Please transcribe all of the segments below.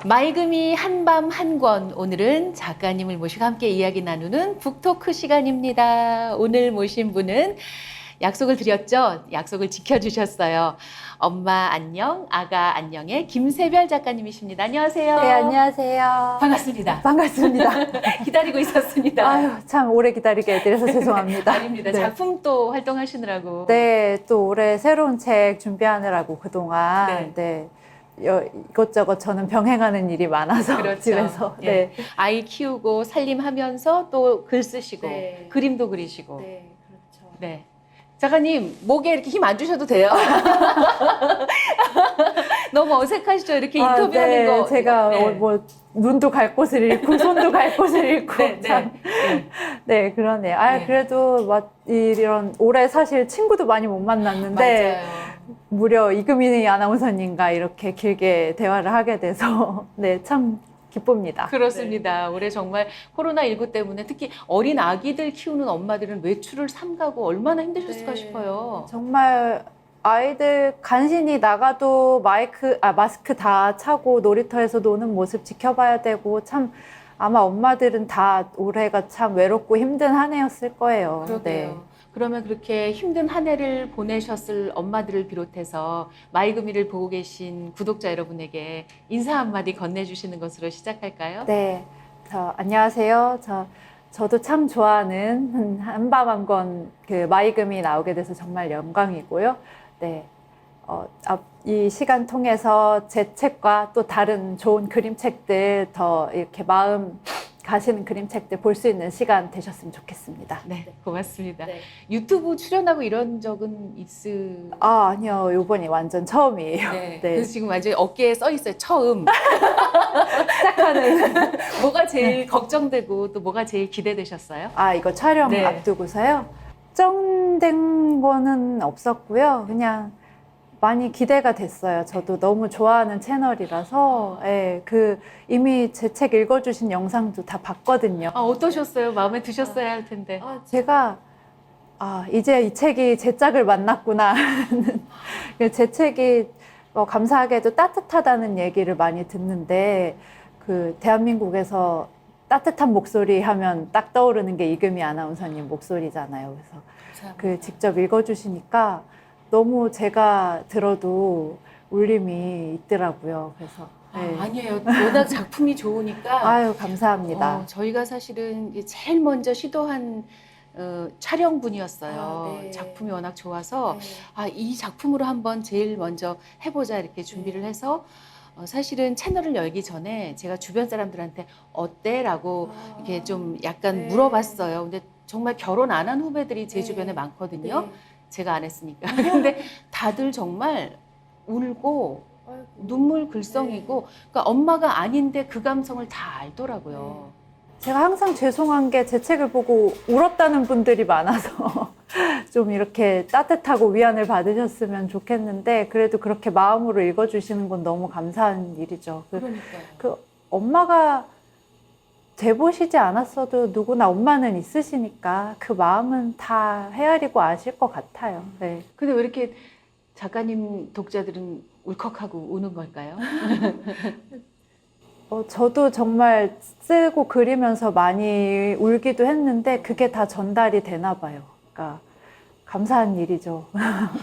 맑음이 한밤 한 권, 오늘은 작가님을 모시고 함께 이야기 나누는 북토크 시간입니다. 오늘 모신 분은 약속을 드렸죠? 약속을 지켜주셨어요. 엄마 안녕, 아가 안녕의 김세별 작가님이십니다. 안녕하세요. 네, 안녕하세요. 반갑습니다. 반갑습니다. 기다리고 있었습니다. 아유, 참 오래 기다리게 해드려서 죄송합니다. 아닙니다. 네. 작품 또 활동하시느라고. 네, 또 올해 새로운 책 준비하느라고 그동안 이것저것 저는 병행하는 일이 많아서 그렇죠. 집에서 예. 아이 키우고 살림하면서 또 글 쓰시고 네. 그림도 그리시고. 네, 그렇죠. 네. 작가님, 목에 이렇게 힘 안 주셔도 돼요. 너무 어색하시죠? 이렇게 인터뷰하는 거. 제가 네. 뭐 눈도 갈 곳을 잃고 손도 갈 곳을 잃고 네, 참. 네. 네, 그러네요. 아, 네. 그래도 이런 올해 사실 친구도 많이 못 만났는데 맞아요. 무려 이금희 아나운서님과 이렇게 길게 대화를 하게 돼서 네, 참 기쁩니다. 그렇습니다. 올해 정말 코로나19 때문에 특히 어린 아기들 키우는 엄마들은 외출을 삼가고 얼마나 힘드셨을까 싶어요. 정말 아이들 간신히 나가도 마스크 다 차고 놀이터에서 노는 모습 지켜봐야 되고 참 아마 엄마들은 다 올해가 참 외롭고 힘든 한 해였을 거예요. 그러게요. 그러면 그렇게 힘든 한 해를 보내셨을 엄마들을 비롯해서 마이구미를 보고 계신 구독자 여러분에게 인사 한마디 건네주시는 것으로 시작할까요? 네. 안녕하세요. 저도 참 좋아하는 한밤 한 권 그 마이금이 나오게 돼서 정말 영광이고요. 네. 이 시간 통해서 제 책과 또 다른 좋은 그림책들 더 이렇게 마음 가시는 그림책들 볼 수 있는 시간 되셨으면 좋겠습니다. 네, 고맙습니다. 네. 유튜브 출연하고 이런 적은 아니요. 요번이 완전 처음이에요. 네. 네. 그래서 지금 완전히 어깨에 써 있어요. 처음. 시작하는. 뭐가 제일 걱정되고 또 뭐가 제일 기대되셨어요? 이거 촬영 네. 앞두고서요. 걱정된 거는 없었고요. 그냥 많이 기대가 됐어요. 저도 너무 좋아하는 채널이라서 이미 제 책 읽어주신 영상도 다 봤거든요. 어떠셨어요? 마음에 드셨어야 할 텐데. 제가 이제 이 책이 제 짝을 만났구나. 제 책이 감사하게도 따뜻하다는 얘기를 많이 듣는데 그 대한민국에서 따뜻한 목소리 하면 딱 떠오르는 게 이금희 아나운서님 목소리잖아요. 그래서 감사합니다. 직접 읽어주시니까 너무 제가 들어도 울림이 있더라고요. 그래서 아니에요. 워낙 작품이 좋으니까. 아유, 감사합니다. 저희가 사실은 제일 먼저 시도한 촬영분이었어요. 네. 작품이 워낙 좋아서 이 작품으로 한번 제일 먼저 해보자 이렇게 준비를 해서 사실은 채널을 열기 전에 제가 주변 사람들한테 어때? 라고 이렇게 좀 약간 물어봤어요. 근데 정말 결혼 안 한 후배들이 제 주변에 많거든요. 제가 안 했으니까. 근데 다들 정말 울고 눈물 글썽이고 그러니까 엄마가 아닌데 그 감성을 다 알더라고요. 제가 항상 죄송한 게 제 책을 보고 울었다는 분들이 많아서 좀 이렇게 따뜻하고 위안을 받으셨으면 좋겠는데 그래도 그렇게 마음으로 읽어주시는 건 너무 감사한 일이죠. 그러니까요. 엄마가 돼보시지 않았어도 누구나 엄마는 있으시니까 그 마음은 다 헤아리고 아실 것 같아요. 네. 근데 왜 이렇게 작가님 독자들은 울컥하고 우는 걸까요? 저도 정말 쓰고 그리면서 많이 울기도 했는데 그게 다 전달이 되나 봐요. 그러니까 감사한 일이죠.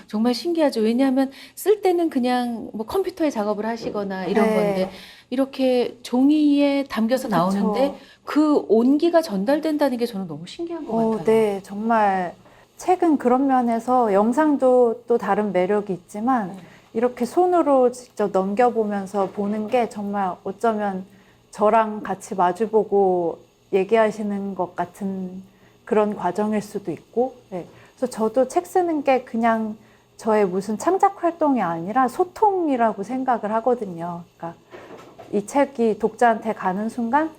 정말 신기하죠. 왜냐하면 쓸 때는 그냥 뭐 컴퓨터에 작업을 하시거나 이런 네. 건데 이렇게 종이에 담겨서 나오는데 그 온기가 전달된다는 게 저는 너무 신기한 것 같아요. 네, 정말 책은 그런 면에서 영상도 또 다른 매력이 있지만 이렇게 손으로 직접 넘겨보면서 보는 게 정말 어쩌면 저랑 같이 마주보고 얘기하시는 것 같은 그런 과정일 수도 있고 그래서 저도 책 쓰는 게 그냥 저의 무슨 창작 활동이 아니라 소통이라고 생각을 하거든요. 그러니까 이 책이 독자한테 가는 순간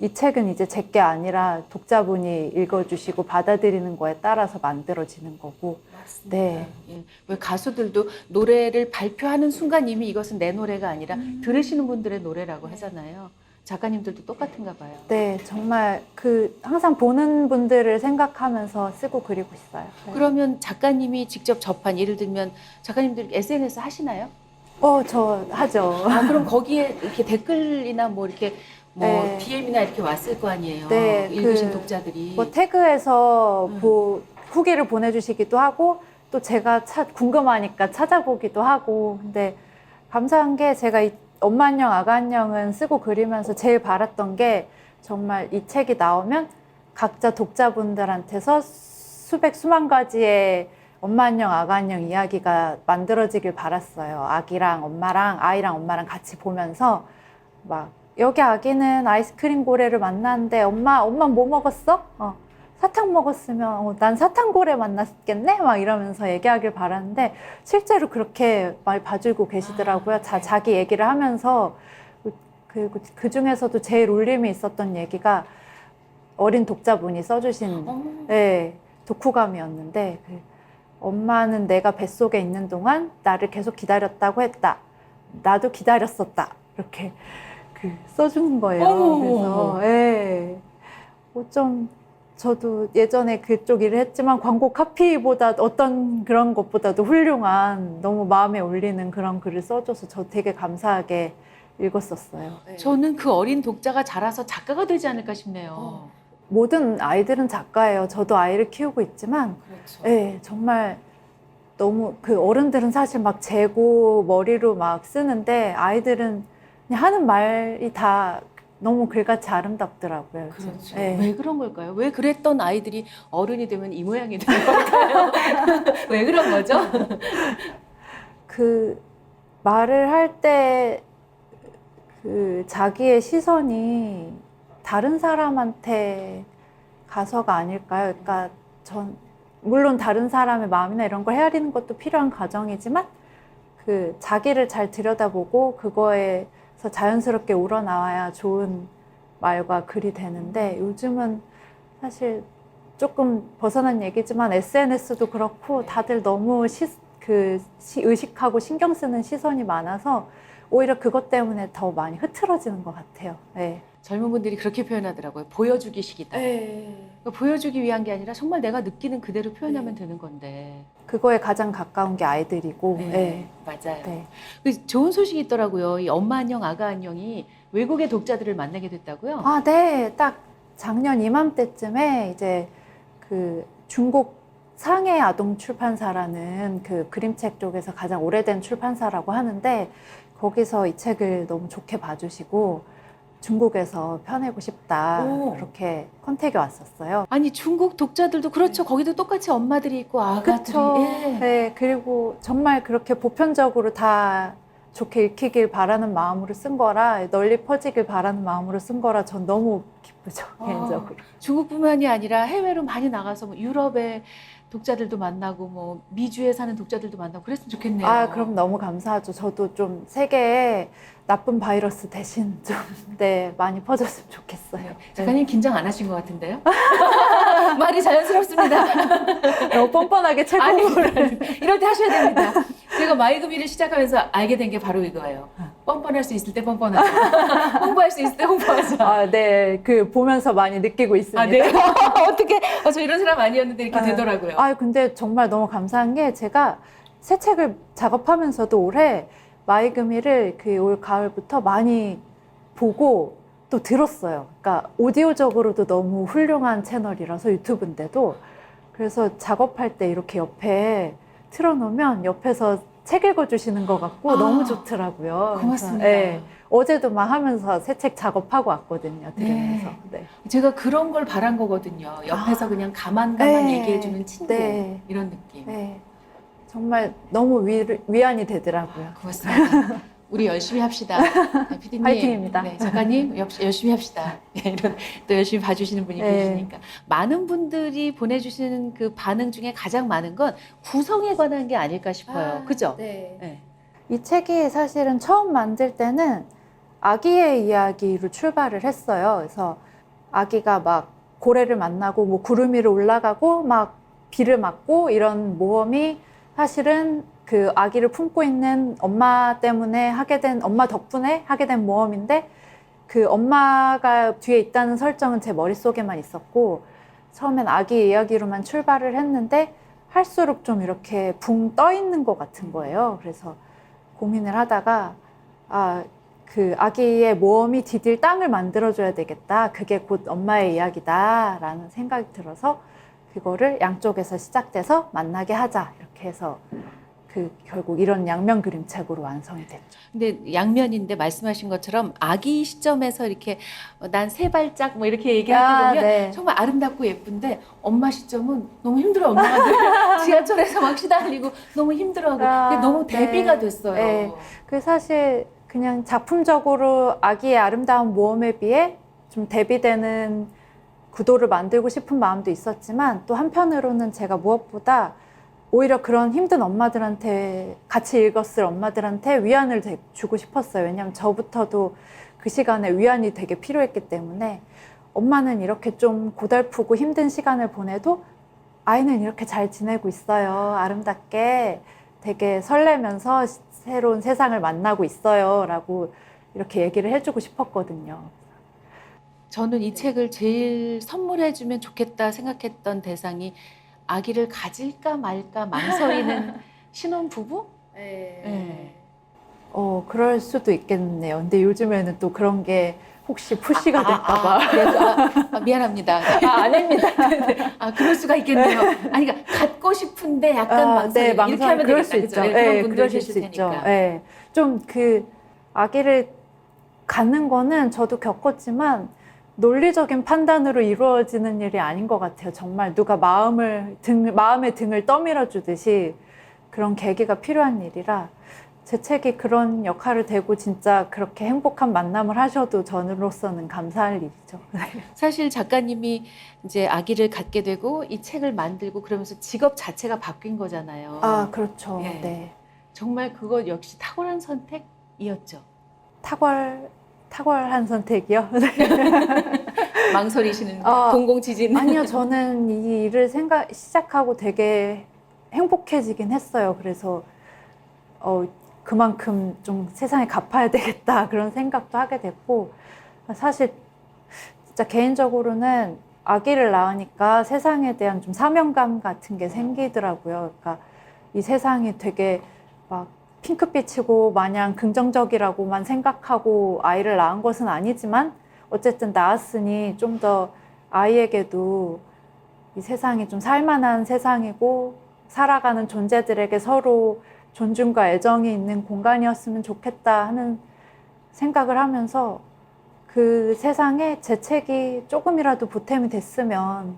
이 책은 이제 제 게 아니라 독자분이 읽어주시고 받아들이는 거에 따라서 만들어지는 거고. 맞습니다. 네. 왜 가수들도 노래를 발표하는 순간 이미 이것은 내 노래가 아니라 들으시는 분들의 노래라고 하잖아요. 작가님들도 똑같은가 봐요. 네, 정말 항상 보는 분들을 생각하면서 쓰고 그리고 있어요. 그러면 작가님이 직접 접한, 예를 들면 작가님들 SNS 하시나요? 저 하죠. 아, 그럼 거기에 이렇게 댓글이나 뭐 이렇게 뭐 네. DM이나 이렇게 왔을 거 아니에요. 네, 읽으신 독자들이. 뭐 태그해서 음. 후기를 보내주시기도 하고 또 제가 궁금하니까 찾아보기도 하고. 근데 감사한 게 제가 이 엄마 안녕 아가 안녕은 쓰고 그리면서 제일 바랐던 게 정말 이 책이 나오면 각자 독자분들한테서 수만 가지의 엄마 안녕 아가 안녕 이야기가 만들어지길 바랐어요. 아이랑 엄마랑 같이 보면서 막 여기 아기는 아이스크림 고래를 만났는데 엄마 뭐 먹었어? 사탕 먹었으면 난 사탕고래 만났겠네? 막 이러면서 얘기하길 바랐는데 실제로 그렇게 많이 봐주고 계시더라고요. 자기 얘기를 하면서. 그리고 그 중에서도 제일 울림이 있었던 얘기가 어린 독자분이 써주신 네, 독후감이었는데 엄마는 내가 뱃속에 있는 동안 나를 계속 기다렸다고 했다. 나도 기다렸었다. 이렇게 써주는 거예요. 그래서 예. 좀 저도 예전에 그쪽 일을 했지만 광고 카피보다 어떤 그런 것보다도 훌륭한 너무 마음에 울리는 그런 글을 써줘서 저 되게 감사하게 읽었었어요. 저는 그 어린 독자가 자라서 작가가 되지 않을까 싶네요. 모든 아이들은 작가예요. 저도 아이를 키우고 있지만 그렇죠. 네, 정말 너무 어른들은 사실 막 재고 머리로 막 쓰는데 아이들은 그냥 하는 말이 다 너무 글같이 아름답더라고요. 그렇죠. 네. 왜 그런 걸까요? 왜 그랬던 아이들이 어른이 되면 이 모양이 되는 걸까요? 왜 그런 거죠? 말을 할 때 자기의 시선이 다른 사람한테 가서가 아닐까요? 그러니까 물론 다른 사람의 마음이나 이런 걸 헤아리는 것도 필요한 과정이지만 자기를 잘 들여다보고 그거에서 자연스럽게 우러나와야 좋은 말과 글이 되는데 요즘은 사실 조금 벗어난 얘기지만 SNS도 그렇고 다들 너무 의식하고 신경 쓰는 시선이 많아서 오히려 그것 때문에 더 많이 흐트러지는 것 같아요. 네. 젊은 분들이 그렇게 표현하더라고요. 보여주기식이다. 그러니까 보여주기 위한 게 아니라 정말 내가 느끼는 그대로 표현하면 되는 건데. 그거에 가장 가까운 게 아이들이고. 네. 맞아요. 네. 좋은 소식이 있더라고요. 이 엄마 안녕 아가 안녕이 외국의 독자들을 만나게 됐다고요? 네. 딱 작년 이맘때쯤에 이제 중국 상해 아동 출판사라는 그림책 쪽에서 가장 오래된 출판사라고 하는데 거기서 이 책을 너무 좋게 봐주시고 중국에서 펴내고 싶다. 그렇게 컨택이 왔었어요. 아니 중국 독자들도 그렇죠. 거기도 똑같이 엄마들이 있고 아가들이. 그렇죠. 네, 그리고 정말 그렇게 보편적으로 다 좋게 읽히길 바라는 마음으로 쓴 거라 널리 퍼지길 바라는 마음으로 쓴 거라 전 너무 기쁘죠. 개인적으로. 중국뿐만이 아니라 해외로 많이 나가서 뭐 유럽의 독자들도 만나고 뭐 미주에 사는 독자들도 만나고 그랬으면 좋겠네요. 그럼 너무 감사하죠. 저도 좀 세계에 나쁜 바이러스 대신 좀 많이 퍼졌으면 좋겠어요. 작가님 긴장 안 하신 것 같은데요? 말이 자연스럽습니다. 너무 뻔뻔하게 책 공부를 이럴 때 하셔야 됩니다. 제가 마이그미를 시작하면서 알게 된 게 바로 이거예요. 뻔뻔할 수 있을 때 뻔뻔하자. 홍보할 수 있을 때 홍보하자. 네. 보면서 많이 느끼고 있습니다. 네. 어떻게? 저 이런 사람 아니었는데 이렇게 되더라고요. 근데 정말 너무 감사한 게 제가 새 책을 작업하면서도 올해 마이그미를 올 가을부터 많이 보고 또 들었어요. 그러니까 오디오적으로도 너무 훌륭한 채널이라서 유튜브인데도 그래서 작업할 때 이렇게 옆에 틀어놓으면 옆에서 책 읽어주시는 것 같고 너무 좋더라고요. 고맙습니다. 그래서, 어제도 막 하면서 새 책 작업하고 왔거든요. 들으면서. 네. 제가 그런 걸 바란 거거든요. 옆에서 그냥 가만 얘기해주는 친구 이런 느낌. 네. 정말 너무 위안이 되더라고요. 고맙습니다. 우리 열심히 합시다. PD님. 파이팅입니다. 네, 작가님 열심히 합시다. 이런 또 열심히 봐주시는 분이 계시니까. 많은 분들이 보내주시는 그 반응 중에 가장 많은 건 구성에 관한 게 아닐까 싶어요. 그죠? 네. 이 책이 사실은 처음 만들 때는 아기의 이야기로 출발을 했어요. 그래서 아기가 막 고래를 만나고 뭐 구름 위로 올라가고 막 비를 맞고 이런 모험이 사실은 그 아기를 품고 있는 엄마 덕분에 하게 된 모험인데 그 엄마가 뒤에 있다는 설정은 제 머릿속에만 있었고 처음엔 아기 이야기로만 출발을 했는데 할수록 좀 이렇게 붕 떠 있는 것 같은 거예요. 그래서 고민을 하다가 그 아기의 모험이 디딜 땅을 만들어줘야 되겠다. 그게 곧 엄마의 이야기다라는 생각이 들어서 그거를 양쪽에서 시작돼서 만나게 하자 이렇게 해서 결국 이런 양면 그림책으로 완성이 됐죠. 근데 양면인데 말씀하신 것처럼 아기 시점에서 이렇게 난 세 발짝 뭐 이렇게 얘기할 때 보면 네. 정말 아름답고 예쁜데 엄마 시점은 너무 힘들어. 엄마가 지하철에서 막 시달리고 너무 힘들어하고 그게 너무 대비가 됐어요. 네. 그 사실 그냥 작품적으로 아기의 아름다운 모험에 비해 좀 대비되는 구도를 만들고 싶은 마음도 있었지만 또 한편으로는 제가 무엇보다 오히려 그런 힘든 엄마들한테 같이 읽었을 엄마들한테 위안을 주고 싶었어요. 왜냐하면 저부터도 그 시간에 위안이 되게 필요했기 때문에 엄마는 이렇게 좀 고달프고 힘든 시간을 보내도 아이는 이렇게 잘 지내고 있어요. 아름답게 되게 설레면서 새로운 세상을 만나고 있어요. 라고 이렇게 얘기를 해주고 싶었거든요. 저는 이 책을 제일 선물해주면 좋겠다 생각했던 대상이 아기를 가질까 말까 망설이는 신혼부부? 네. 그럴 수도 있겠네요. 근데 요즘에는 또 그런 게 혹시 푸시가 될까봐. 미안합니다. 아닙니다. 그럴 수가 있겠네요. 아니, 그러니까 갖고 싶은데 약간 망설이고 네, 이렇게 하면 그럴 되겠다. 수 있죠. 그런 네, 분들 그러실 계실 수 있죠. 테니까. 네. 좀 아기를 갖는 거는 저도 겪었지만 논리적인 판단으로 이루어지는 일이 아닌 것 같아요. 정말 누가 마음의 등을 떠밀어 주듯이 그런 계기가 필요한 일이라 제 책이 그런 역할을 되고 진짜 그렇게 행복한 만남을 하셔도 저로서는 감사할 일이죠. 사실 작가님이 이제 아기를 갖게 되고 이 책을 만들고 그러면서 직업 자체가 바뀐 거잖아요. 그렇죠. 예. 네. 정말 그거 역시 탁월한 선택이었죠. 탁월한 선택이요? 망설이시는 공공지진. 아니요, 저는 이 일을 시작하고 되게 행복해지긴 했어요. 그래서 그만큼 좀 세상에 갚아야 되겠다 그런 생각도 하게 됐고 사실 진짜 개인적으로는 아기를 낳으니까 세상에 대한 좀 사명감 같은 게 생기더라고요. 그러니까 이 세상이 되게 막 핑크빛이고 마냥 긍정적이라고만 생각하고 아이를 낳은 것은 아니지만 어쨌든 낳았으니 좀 더 아이에게도 이 세상이 좀 살만한 세상이고 살아가는 존재들에게 서로 존중과 애정이 있는 공간이었으면 좋겠다 하는 생각을 하면서 그 세상에 제 책이 조금이라도 보탬이 됐으면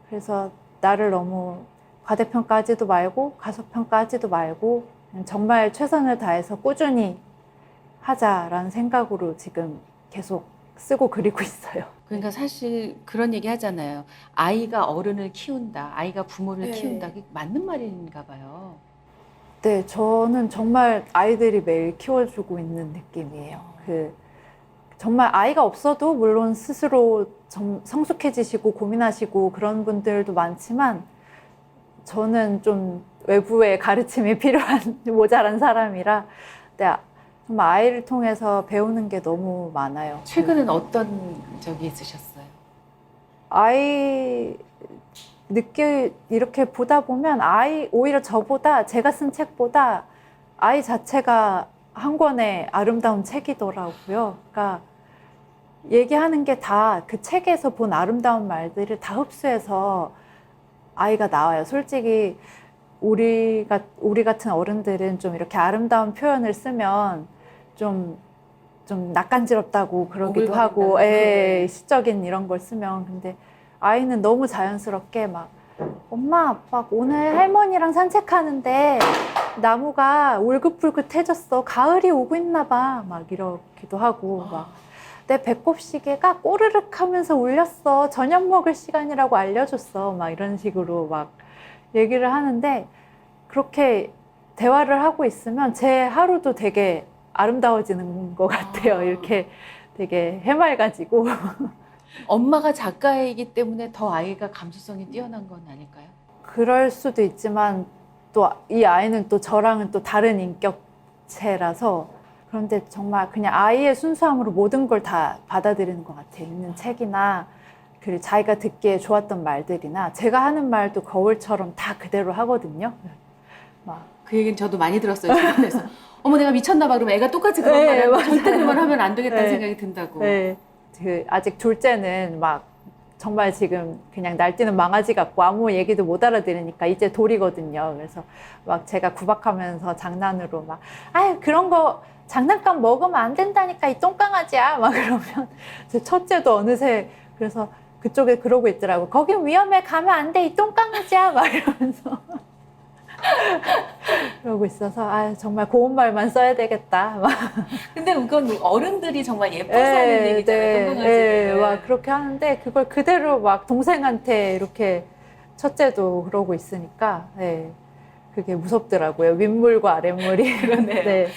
그래서 나를 너무 과대평가하지도 말고 가소평가하지도 말고 정말 최선을 다해서 꾸준히 하자라는 생각으로 지금 계속 쓰고 그리고 있어요. 그러니까 사실 그런 얘기 하잖아요. 아이가 어른을 키운다. 아이가 부모를 네. 키운다. 그게 맞는 말인가 봐요. 네, 저는 정말 아이들이 매일 키워주고 있는 느낌이에요. 정말 아이가 없어도 물론 스스로 성숙해지시고 고민하시고 그런 분들도 많지만 저는 좀 외부의 가르침이 필요한 모자란 사람이라 정말 아이를 통해서 배우는 게 너무 많아요. 최근엔 어떤 적이 있으셨어요? 이렇게 보다 보면 오히려 제가 쓴 책보다 아이 자체가 한 권의 아름다운 책이더라고요. 그러니까 얘기하는 게 다 그 책에서 본 아름다운 말들을 다 흡수해서 아이가 나와요. 솔직히 우리 같은 어른들은 좀 이렇게 아름다운 표현을 쓰면 좀 낯간지럽다고 그러기도 하고, 시적인 이런 걸 쓰면. 근데 아이는 너무 자연스럽게 막, 엄마, 막 오늘 할머니랑 산책하는데 나무가 울긋불긋해졌어. 가을이 오고 있나 봐. 막 이러기도 하고, 막. 내 배꼽 시계가 꼬르륵 하면서 울렸어. 저녁 먹을 시간이라고 알려줬어. 막 이런 식으로 막 얘기를 하는데, 그렇게 대화를 하고 있으면 제 하루도 되게 아름다워지는 것 같아요. 이렇게 되게 해맑아지고. 엄마가 작가이기 때문에 더 아이가 감수성이 뛰어난 건 아닐까요? 그럴 수도 있지만 또 이 아이는 또 저랑은 또 다른 인격체라서 그런데 정말 그냥 아이의 순수함으로 모든 걸 다 받아들이는 것 같아요. 읽는 책이나 그리고 자기가 듣기에 좋았던 말들이나 제가 하는 말도 거울처럼 다 그대로 하거든요. 막 그 얘기는 저도 많이 들었어요. 주변에서. 어머 내가 미쳤나 봐. 그러면 애가 똑같이 그런 네, 말을 하고 맞아요. 절대 그런 말 하면 안 되겠다는 네. 생각이 든다고. 네. 그 아직 둘째는 막 정말 지금 그냥 날뛰는 망아지 같고 아무 얘기도 못 알아들으니까 이제 돌이거든요. 그래서 막 제가 구박하면서 장난으로 막 아유 그런 거 장난감 먹으면 안 된다니까 이 똥강아지야 막 그러면 제 첫째도 어느새 그래서 그쪽에 그러고 있더라고. 거긴 위험해 가면 안 돼 이 똥강아지야 막 이러면서 그러고 있어서 아 정말 고운 말만 써야 되겠다 막. 근데 그건 어른들이 정말 예뻐서 하는 얘기잖아요. 똥강아지를. 막 그렇게 하는데 그걸 그대로 막 동생한테 이렇게 첫째도 그러고 있으니까 네, 그게 무섭더라고요. 윗물과 아랫물이. 그러네요. 네.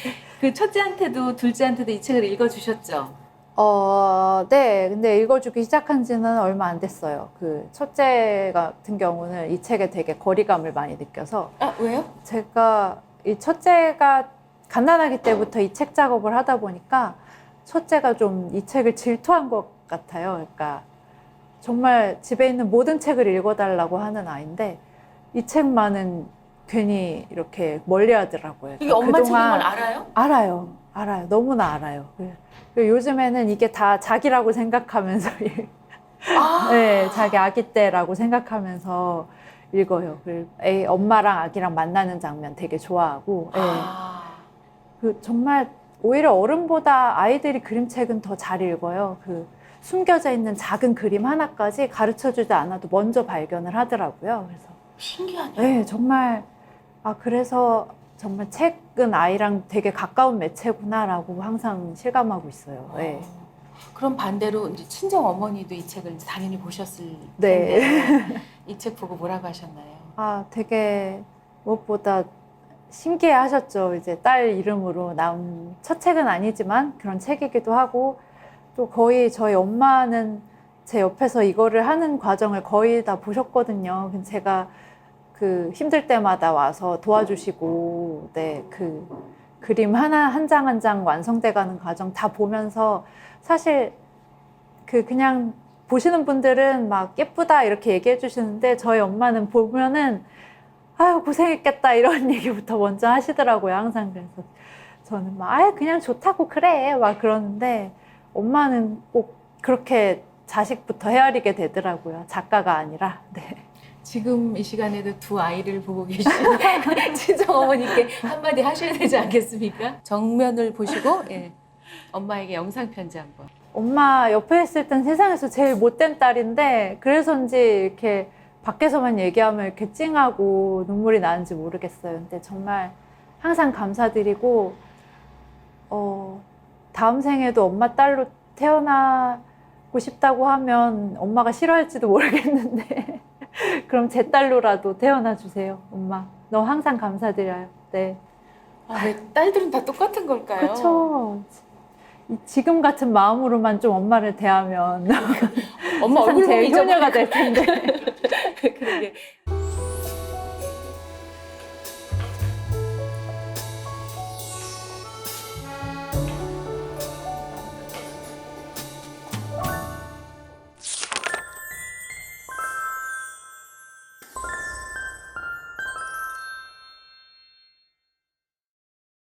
그 첫째한테도 둘째한테도 이 책을 읽어주셨죠? 네. 근데 읽어주기 시작한 지는 얼마 안 됐어요. 그 첫째 같은 경우는 이 책에 되게 거리감을 많이 느껴서 아 왜요? 제가 이 첫째가 갓난아기 때부터 이 책 작업을 하다 보니까 첫째가 좀 이 책을 질투한 것 같아요. 그러니까 정말 집에 있는 모든 책을 읽어달라고 하는 아이인데 이 책만은 괜히 이렇게 멀리 하더라고요. 이게 엄마 책인 걸 그동안 알아요? 알아요. 너무나 알아요. 그리고 요즘에는 이게 다 자기라고 생각하면서 아, 네, 자기 아기 때라고 생각하면서 읽어요. 엄마랑 아기랑 만나는 장면 되게 좋아하고. 네. 아. 그 정말 오히려 어른보다 아이들이 그림책은 더 잘 읽어요. 그 숨겨져 있는 작은 그림 하나까지 가르쳐 주지 않아도 먼저 발견을 하더라고요. 그래서 신기하네요. 네, 정말 그래서 정말 책은 아이랑 되게 가까운 매체구나라고 항상 실감하고 있어요. 네. 그럼 반대로 이제 친정 어머니도 이 책을 이제 당연히 보셨을 네. 텐데 이 책 보고 뭐라고 하셨나요? 되게 무엇보다 신기해 하셨죠. 이제 딸 이름으로 나온 첫 책은 아니지만 그런 책이기도 하고 또 거의 저희 엄마는 제 옆에서 이거를 하는 과정을 거의 다 보셨거든요. 제가 그 힘들 때마다 와서 도와주시고, 네, 그 그림 한 장 한 장 완성돼 가는 과정 다 보면서 사실 그냥 보시는 분들은 막 예쁘다 이렇게 얘기해 주시는데 저희 엄마는 보면은 아유 고생했겠다 이런 얘기부터 먼저 하시더라고요. 항상. 그래서 저는 막 아유 그냥 좋다고 그래 막 그러는데 엄마는 꼭 그렇게 자식부터 헤아리게 되더라고요. 작가가 아니라. 네. 지금 이 시간에도 두 아이를 보고 계신 친정 어머니께 한마디 하셔야 되지 않겠습니까? 정면을 보시고 예, 엄마에게 영상 편지 한번. 엄마 옆에 있을 땐 세상에서 제일 못된 딸인데 그래서인지 이렇게 밖에서만 얘기하면 이렇게 찡하고 눈물이 나는지 모르겠어요. 근데 정말 항상 감사드리고 다음 생에도 엄마 딸로 태어나고 싶다고 하면 엄마가 싫어할지도 모르겠는데 그럼 제 딸로라도 태어나 주세요. 엄마 너무 항상 감사드려요. 네. 왜 딸들은 다 똑같은 걸까요? 그렇죠. 지금 같은 마음으로만 좀 엄마를 대하면 엄마 세상 얼굴 보면 제일 잊어버릴 효녀가 될 텐데. 그러게.